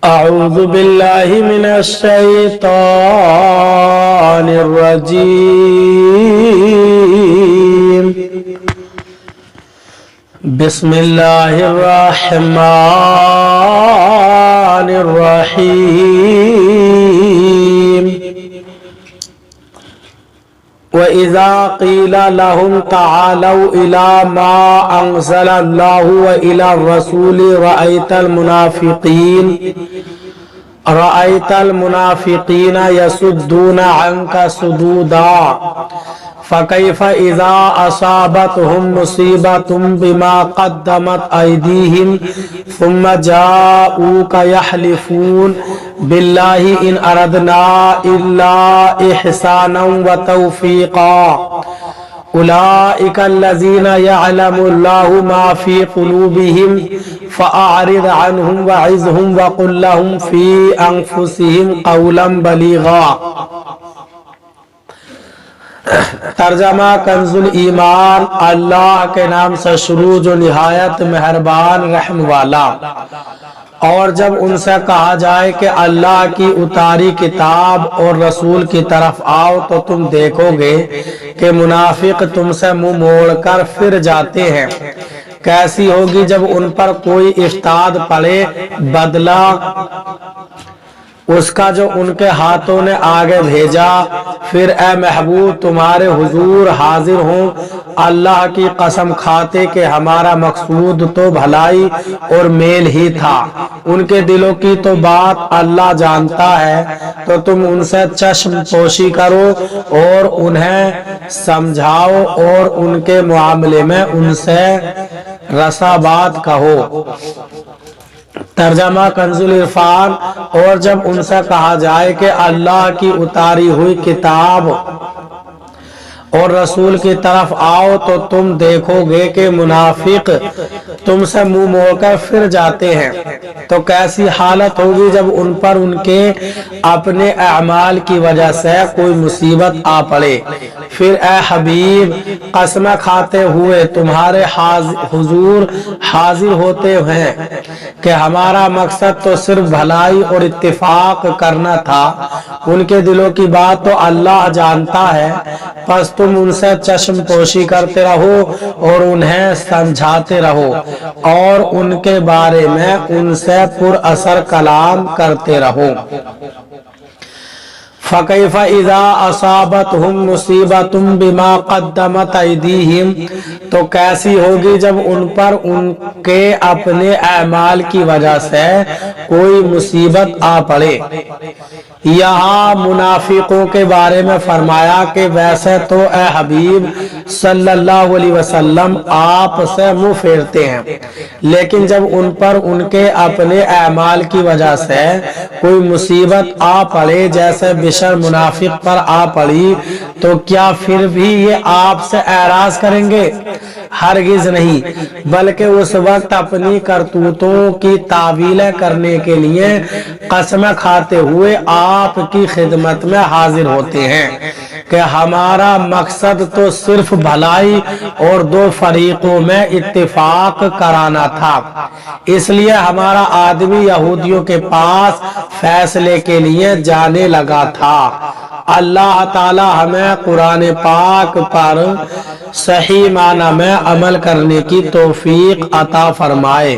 أعوذ بالله من الشيطان الرجيم. بسم الله الرحمن الرحيم. وَإِذَا قِيلَ لَهُمْ تَعَالَوْا إِلَى مَا أَنزَلَ اللَّهُ وَإِلَى الرَّسُولِ رَأَيْتَ الْمُنَافِقِينَ يَصُدُّونَ عَنْكَ صُدُودًا فَكَيْفَ إِذَا أَصَابَتْهُمْ مُصِيبَةٌ بِمَا قَدَّمَتْ أَيْدِيهِمْ ثُمَّ جَاءُوكَ يَحْلِفُونَ بِاللَّهِ إِنْ أَرَدْنَا إِلَّا إِحْسَانًا وَتَوْفِيقًا أُولَئِكَ الَّذِينَ يَعْلَمُ اللَّهُ مَا فِي قُلُوبِهِمْ فَأَعْرِضْ عَنْهُمْ وَعِظْهُمْ وَقُلْ لَهُمْ فِي أَنفُسِهِمْ قَوْلًا بَلِيغًا. ترجمہ کنزُ ایمان. اللہ کے نام سے شروع جو نہایت مہربان رحم والا. اور جب ان سے کہا جائے کہ اللہ کی اتاری کتاب اور رسول کی طرف آؤ تو تم دیکھو گے کہ منافق تم سے منہ موڑ کر پھر جاتے ہیں. کیسی ہوگی جب ان پر کوئی افتاد پڑے بدلہ اس کا جو ان کے ہاتھوں نے آگے بھیجا. پھر اے محبوب تمہارے حضور حاضر ہوں اللہ کی قسم کھاتے کہ ہمارا مقصود تو بھلائی اور میل ہی تھا. ان کے دلوں کی تو بات اللہ جانتا ہے تو تم ان سے چشم پوشی کرو اور انہیں سمجھاؤ اور ان کے معاملے میں ان سے رسا بات کہو. ترجمہ کنز العرفان. اور جب ان سے کہا جائے کہ اللہ کی اتاری ہوئی کتاب اور رسول کی طرف آؤ تو تم دیکھو گے کہ منافق تم سے منہ موڑ کر پھر جاتے ہیں. تو کیسی حالت ہوگی جب ان پر ان کے اپنے اعمال کی وجہ سے کوئی مصیبت آ پڑے. پھر اے حبیب قسمیں کھاتے ہوئے تمہارے حضور حاضر ہوتے ہیں کہ ہمارا مقصد تو صرف بھلائی اور اتفاق کرنا تھا. ان کے دلوں کی بات تو اللہ جانتا ہے پس تم ان سے چشم پوشی کرتے رہو اور انہیں سمجھاتے رہو اور ان کے بارے میں ان سے پر اثر کلام کرتے رہو. فَكَيْفَ إِذَا أَصَابَتْهُمْ مُصِيبَةٌ بِمَا قَدَّمَتْ أَيْدِيهِمْ تو کیسی ہوگی جب ان پر ان کے اپنے اعمال کی وجہ سے کوئی مصیبت آ پڑے. یہاں منافقوں کے بارے میں فرمایا کہ ویسے تو اے حبیب صلی اللہ علیہ وسلم آپ سے منہ پھیرتے ہیں لیکن جب ان پر ان کے اپنے اعمال کی وجہ سے کوئی مصیبت آ پڑے جیسے بشر منافق پر آ پڑی تو کیا پھر بھی یہ آپ سے اعراض کریں گے؟ ہرگز نہیں، بلکہ اس وقت اپنی کرتوتوں کی تعویلیں کرنے کے لیے قسمیں کھاتے ہوئے آپ کی خدمت میں حاضر ہوتے ہیں کہ ہمارا مقصد تو صرف بھلائی اور دو فریقوں میں اتفاق کرانا تھا. اس لیے ہمارا آدمی یہودیوں کے پاس فیصلے کے لیے جانے لگا تھا. اللہ تعالی ہمیں قرآن پاک پر صحیح معنی میں عمل کرنے کی توفیق عطا فرمائے.